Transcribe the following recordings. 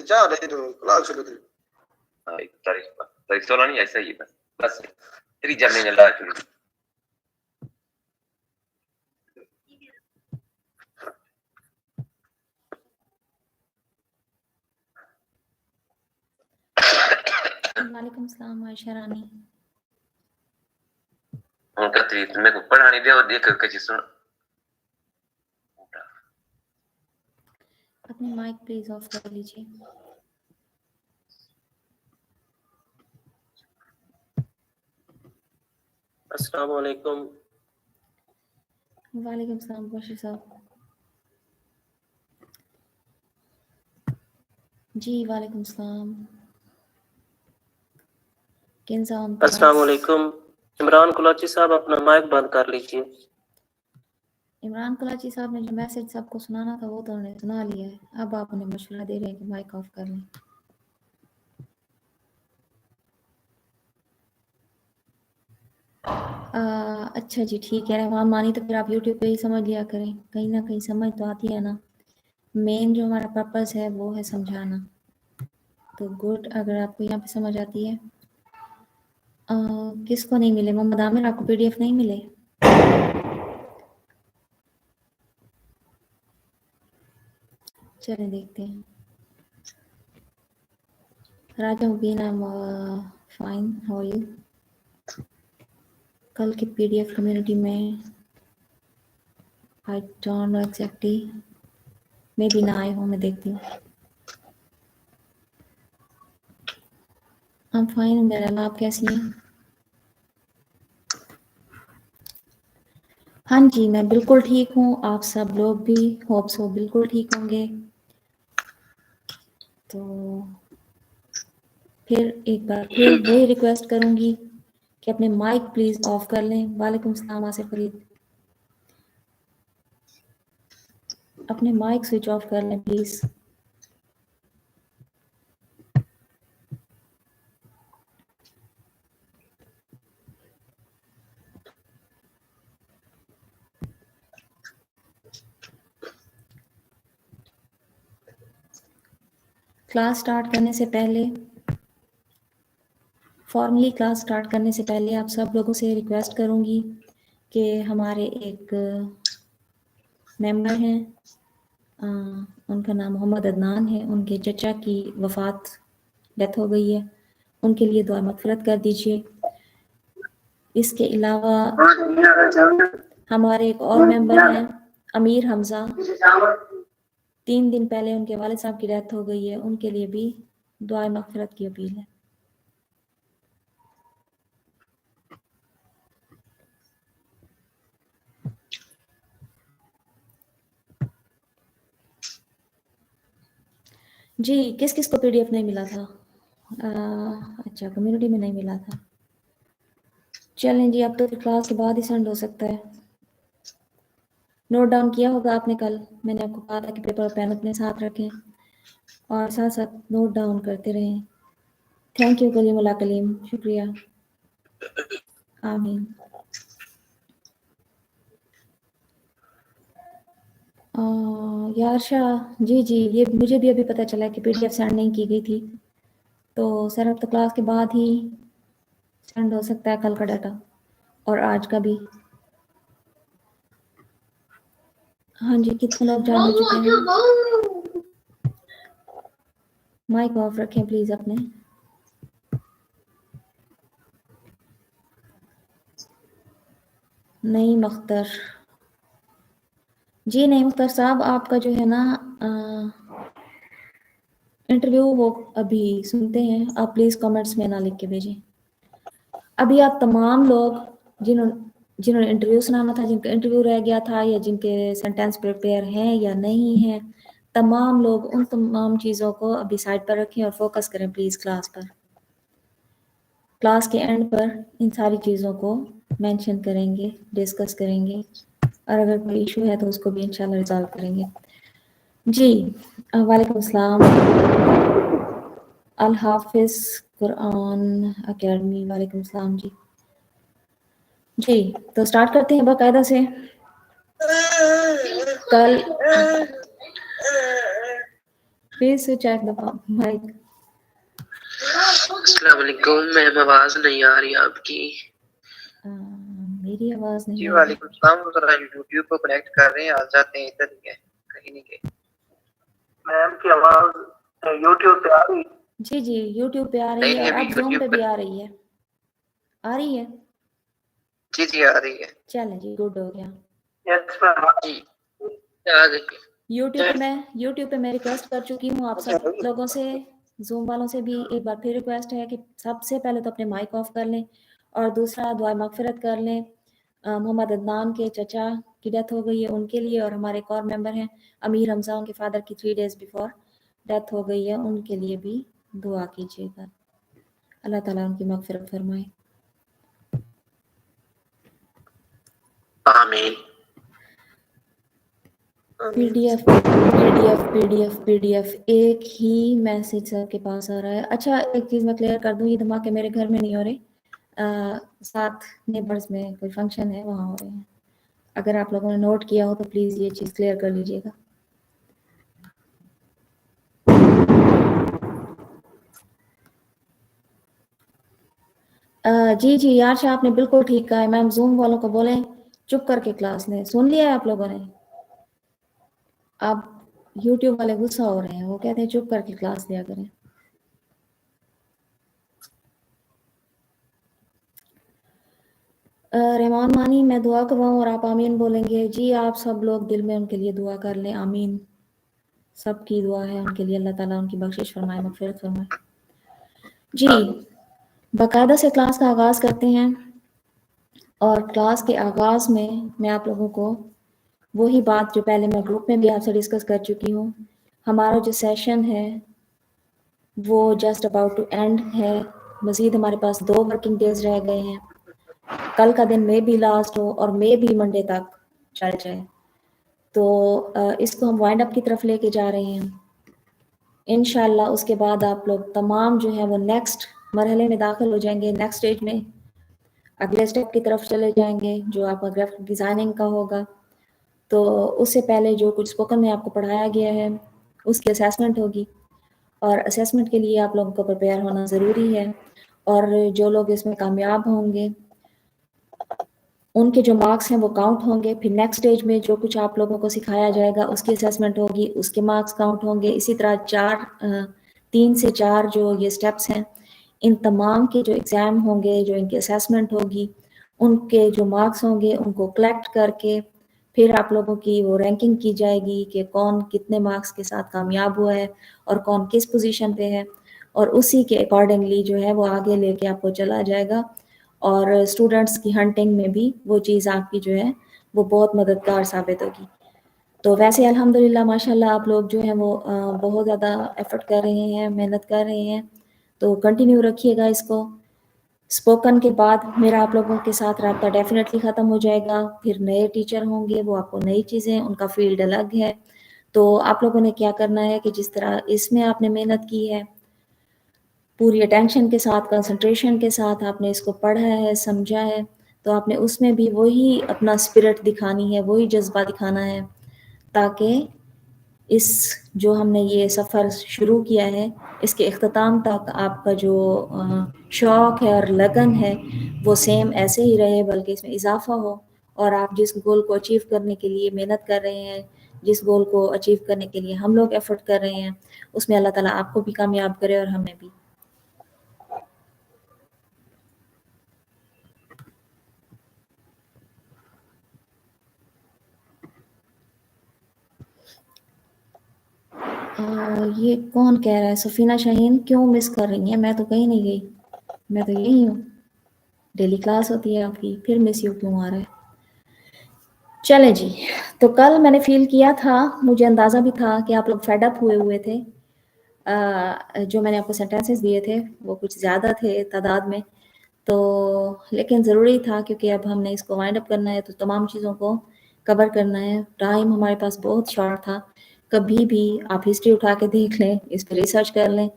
جا رہے تو کلاس شروع تھی تاریخ 16 نہیں ایسا ہی بس تیری جلنے جلا چلی وعلیکم السلام عائشہ رانی. کہتی میں کو پڑھانی دے اور دیکھ کچھ سن. اپنی مائک پلیز آف کر لیجیے. السلام علیکم. وعلیکم السلام بشیر صاحب. جی وعلیکم السلام. السلام علیکم. عمران کلاچی صاحب اپنا مائک بند کر لیجیے. عمران کلاچی صاحب نے جو میسج سب کو سنانا تھا وہ تو انہوں نے سنا لیا ہے. اب آپ انہیں مشورہ دے رہے ہیں کہ مائک آف کر لیں. اچھا جی ٹھیک ہے. رحمان مانی تو پھر آپ یوٹیوب پہ ہی سمجھ لیا کریں. کہیں نہ کہیں سمجھ تو آتی ہے نا. مین جو ہمارا پرپس ہے وہ ہے سمجھانا. تو گڈ اگر آپ کو یہاں پہ سمجھ آتی ہے. کس کو نہیں ملے؟ محمد عامر آپ کو پی ڈی ایف نہیں ملے؟ چلیں دیکھتے ہیں. راجا مبین فائن ہاؤ آر یو. کل کی پی ڈی ایف کمیونٹی میں آئی ڈونٹ نو ایگزیکٹلی میں بھی نہ آئے ہوں. میں دیکھتی ہوں. I'm fine میرا. آپ کیسی ہیں؟ ہاں جی میں بالکل ٹھیک ہوں. آپ سب لوگ بھی ہوپ سو بالکل ٹھیک ہوں گے. تو پھر ایک بار پھر وہی ریکویسٹ کروں گی کہ اپنے مائک پلیز آف کر لیں. وعلیکم السلام آصف فرید. اپنے مائک سوئچ آف کر لیں پلیز. کلاس سٹارٹ کرنے سے پہلے فارملی کلاس سٹارٹ کرنے سے پہلے آپ سب لوگوں سے ریکویسٹ کروں گی کہ ہمارے ایک ممبر ہیں ان کا نام محمد عدنان ہے. ان کے چچا کی وفات ڈیتھ ہو گئی ہے. ان کے لیے دعا مغفرت کر دیجیے. اس کے علاوہ ہمارے ایک اور ممبر ہیں امیر حمزہ. 3 دن پہلے ان کے والد صاحب کی ڈیتھ ہو گئی ہے. ان کے لیے بھی دعا مغفرت کی اپیل ہے. جی کس کس کو پی ڈی ایف نہیں ملا تھا؟ اچھا کمیونٹی میں نہیں ملا تھا. چلیں جی اب تو پھر کلاس کے بعد ہی سینڈ ہو سکتا ہے. نوٹ ڈاؤن کیا ہوگا آپ نے کل. میں نے آپ کو کہا تھا کہ پیپر اور پین اپنے ساتھ رکھیں اور ساتھ ساتھ نوٹ ڈاؤن کرتے رہیں. تھینک یو کلیم اللہ کلیم. شکریہ. آمین. یار شاہ جی یہ مجھے بھی ابھی پتہ چلا کہ پی ڈی ایف سینڈ نہیں کی گئی تھی. تو سر اب تو کلاس کے بعد ہی سینڈ ہو سکتا ہے کل کا ڈاٹا اور آج کا بھی. ہاں جی کتنے لوگ جان چکے ہیں؟ مائک آف رکھیں پلیز اپنے. نہیں مختر جی نہیں مختر صاحب آپ کا جو ہے نا انٹرویو وہ ابھی سنتے ہیں. آپ پلیز کمنٹس میں نہ لکھ کے بھیجیں. ابھی آپ تمام لوگ جنہوں نے انٹرویو سنانا تھا, جن کا انٹرویو رہ گیا تھا یا جن کے سینٹینس پریپیئر ہیں یا نہیں ہیں, تمام لوگ ان تمام چیزوں کو ابھی سائڈ پر رکھیں اور فوکس کریں پلیز کلاس پر. کلاس کے اینڈ پر ان ساری چیزوں کو مینشن کریں گے, ڈسکس کریں گے, اور اگر کوئی ایشو ہے تو اس کو بھی انشاءاللہ ریزالو کریں گے. جی وعلیکم السلام. الحافظ قرآن اکیڈمی. وعلیکم السلام جی. جی تو سٹارٹ کرتے ہیں باقاعدہ سے. Please switch off the mic. السلام علیکم میم، آواز نہیں آ رہی آپ کی. میری آواز نہیں جی آ رہی. وعلیکم السلام. ذرا یوٹیوب کو کنیکٹ کر رہے ہیں، آ جاتے ہیں، ادھر ہی ہے، کہیں نہیں گئے. میم کی آواز یوٹیوب پہ آ رہی؟ جی جی یوٹیوب پہ آ رہی ہے اور اب زوم پہ بھی آ رہی ہے. آ رہی ہے؟ جی جی آ رہی ہے. چلیں جی گڈ ہو گیا. یس میم جی آ گئی. یوٹیوب پہ میں ریکویسٹ کر چکی ہوں آپ سب لوگوں سے، زوم والوں سے بھی ایک بار پھر ریکویسٹ ہے کہ سب سے پہلے تو اپنے مائک آف کر لیں، اور دوسرا دعائے مغفرت کر لیں. محمد عدنان کے چچا کی ڈیتھ ہو گئی ہے، ان کے لیے، اور ہمارے ایک اور ممبر ہیں امیر حمزہ، ان کے فادر کی 3 days بیفور ڈیتھ ہو گئی ہے، ان کے لیے بھی دعا کیجیے گا. اللہ تعالیٰ ان کی مغفرت فرمائے. آمین. پی ڈی ایف ایک ہی میسج سر کے پاس آ رہا ہے. اچھا ایک چیز میں کلیئر کر دوں، یہ دھماکے میرے گھر میں نہیں ہو رہے، ساتھ نیبرز میں کوئی فنکشن ہے وہاں ہو رہے ہیں. اگر آپ لوگوں نے نوٹ کیا ہو تو پلیز یہ چیز کلیئر کر لیجیے گا. جی جی یار شاہ آپ نے بالکل ٹھیک کہا ہے. میم زوم والوں کو بولیں چپ کر کے کلاس لیں. سن لیا ہے آپ لوگوں نے؟ آپ یوٹیوب والے غصہ ہو رہے ہیں، وہ کہتے ہیں چپ کر کے کلاس لیا کریں. رحمان مانی میں دعا کرواؤں اور آپ آمین بولیں گے. جی آپ سب لوگ دل میں ان کے لیے دعا کر لیں. آمین. سب کی دعا ہے ان کے لیے، اللہ تعالیٰ ان کی بخشش فرمائے، مغفرت فرمائے. جی باقاعدہ سے کلاس کا آغاز کرتے ہیں، اور کلاس کے آغاز میں آپ لوگوں کو وہی بات جو پہلے میں گروپ میں بھی آپ سے ڈسکس کر چکی ہوں، ہمارا جو سیشن ہے وہ جسٹ اباؤٹ ٹو اینڈ ہے. مزید ہمارے پاس 2 ورکنگ ڈیز رہ گئے ہیں. کل کا دن میں بھی لاسٹ ہو اور میں بھی منڈے تک چل جائے، تو اس کو ہم وائنڈ اپ کی طرف لے کے جا رہے ہیں انشاءاللہ. اس کے بعد آپ لوگ تمام جو ہے وہ نیکسٹ مرحلے میں داخل ہو جائیں گے، نیکسٹ اسٹیج میں اگلے اسٹیپ کی طرف چلے جائیں گے جو آپ کا گرافک ڈیزائننگ کا ہوگا. تو اس سے پہلے جو کچھ اسپوکن میں آپ کو پڑھایا گیا ہے اس کی اسیسمنٹ ہوگی، اور اسیسمنٹ کے لیے آپ لوگوں کو پریپیئر ہونا ضروری ہے. اور جو لوگ اس میں کامیاب ہوں گے ان کے جو مارکس ہیں وہ کاؤنٹ ہوں گے. پھر نیکسٹ اسٹیج میں جو کچھ آپ لوگوں کو سکھایا جائے گا اس کی اسیسمنٹ ہوگی، اس کے مارکس کاؤنٹ ہوں گے. اسی طرح 3 سے 4 جو یہ سٹیپس ہیں، ان تمام کے جو ایگزام ہوں گے، جو ان کی اسیسمنٹ ہوگی، ان کے جو مارکس ہوں گے ان کو کلیکٹ کر کے پھر آپ لوگوں کی وہ رینکنگ کی جائے گی کہ کون کتنے مارکس کے ساتھ کامیاب ہوا ہے اور کون کس پوزیشن پہ ہے، اور اسی کے اکارڈنگلی جو ہے وہ آگے لے کے آپ کو چلا جائے گا. اور اسٹوڈنٹس کی ہنٹنگ میں بھی وہ چیز آپ کی جو ہے وہ بہت مددگار ثابت ہوگی. تو ویسے الحمدللہ ماشاءاللہ آپ لوگ جو ہیں وہ بہت زیادہ ایفرٹ کر رہے ہیں، محنت کر رہے ہیں، تو کنٹینیو رکھیے گا اس کو. اسپوکن کے بعد میرا آپ لوگوں کے ساتھ رابطہ ڈیفینیٹلی ختم ہو جائے گا. پھر نئے ٹیچر ہوں گے، وہ آپ کو نئی چیزیں، ان کا فیلڈ الگ ہے. تو آپ لوگوں نے کیا کرنا ہے کہ جس طرح اس میں آپ نے محنت کی ہے، پوری اٹینشن کے ساتھ، کنسنٹریشن کے ساتھ آپ نے اس کو پڑھا ہے، سمجھا ہے، تو آپ نے اس میں بھی وہی اپنا اسپرٹ دکھانی ہے، وہی جذبہ دکھانا ہے، تاکہ اس جو ہم نے یہ سفر شروع کیا ہے اس کے اختتام تک آپ کا جو شوق ہے اور لگن ہے وہ سیم ایسے ہی رہے، بلکہ اس میں اضافہ ہو، اور آپ جس گول کو اچیو کرنے کے لیے محنت کر رہے ہیں، جس گول کو اچیو کرنے کے لیے ہم لوگ ایفرٹ کر رہے ہیں، اس میں اللہ تعالیٰ آپ کو بھی کامیاب کرے اور ہمیں بھی. یہ کون کہہ رہا ہے؟ سفینہ شاہین کیوں مس کر رہی ہیں؟ میں تو کہیں نہیں گئی، میں تو یہی ہوں، ڈیلی کلاس ہوتی ہے آپ کی، پھر مس یو کیوں آ رہا ہے؟ چلے جی. تو کل میں نے فیل کیا تھا، مجھے اندازہ بھی تھا کہ آپ لوگ فیڈ اپ ہوئے تھے. جو میں نے آپ کو سینٹینسز دیے تھے وہ کچھ زیادہ تھے تعداد میں، تو لیکن ضروری تھا کیونکہ اب ہم نے اس کو وائنڈ اپ کرنا ہے، تو تمام چیزوں کو کور کرنا ہے. ٹائم ہمارے پاس بہت شارٹ تھا. کبھی بھی آپ ہسٹری اٹھا کے دیکھ لیں، اس پہ ریسرچ کر لیں،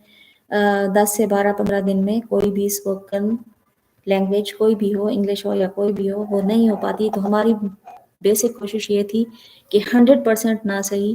10 سے 12-15 دن میں کوئی بھی اسپوکن لینگویج کوئی بھی ہو، انگلش ہو یا کوئی بھی ہو، وہ نہیں ہو پاتی. تو ہماری بیسک کوشش یہ تھی کہ 100% نہ صحیح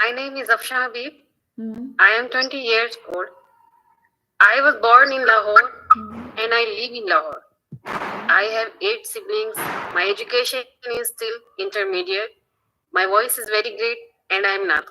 My name is Afsha Habib. I am 20 years old. I was born in Lahore and I live in Lahore. I have 8 siblings. My education is still intermediate. My voice is very great and I am not.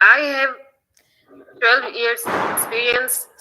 I have 12 years experience.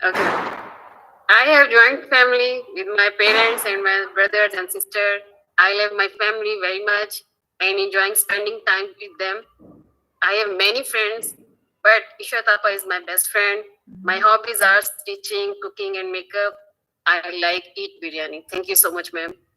Okay. I have joint family with my parents and my brothers and sisters. I love my family very much and enjoying spending time with them. I have many friends, but Isha Tapa is my best friend. My hobbies are stitching, cooking and makeup. I like eat biryani. Thank you so much, ma'am.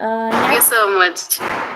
Thank you so much.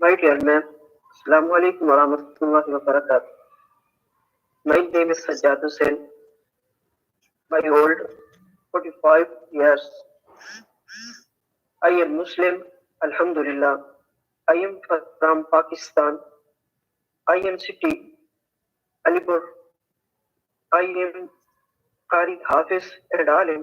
My dear ma'am, Assalamu alaikum wa rahmatullahi wa barakatuh. My name is Sajjad Hussain. My old 45 years. I am Muslim, Alhamdulillah. I am from Pakistan. I am city, Alipur. I am Qari Hafiz and Alim.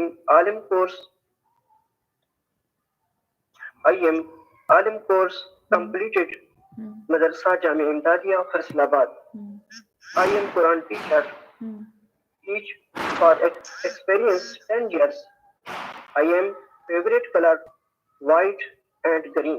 am Alim course. I am Alim course completed. Madrasa Jami Imdadiya, Faisalabad. I am Quran teacher. Teach for experience 10 years. I am favorite color white and green.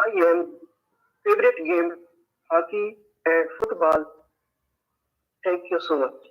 I am favorite game hockey and football. Thank you so much.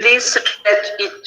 Please stretch it.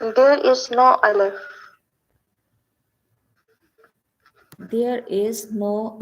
There is no alif. There is no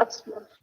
Asma.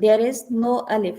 There is no alif।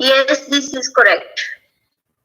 Yes, this is correct.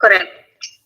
Correct.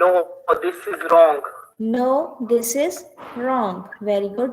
No, this is wrong. No, this is wrong. Very good.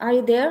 are you there?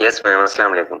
Yes, ma'am. Assalamu alaikum.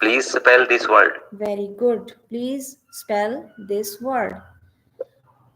Please spell this word. Very good. Please spell this word.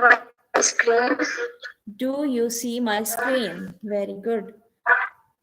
my screen? Do you see my screen? Very good.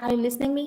are you listening me?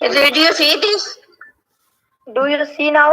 Did you see this? Do you see now?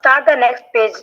Start the next page.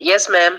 Yes, ma'am.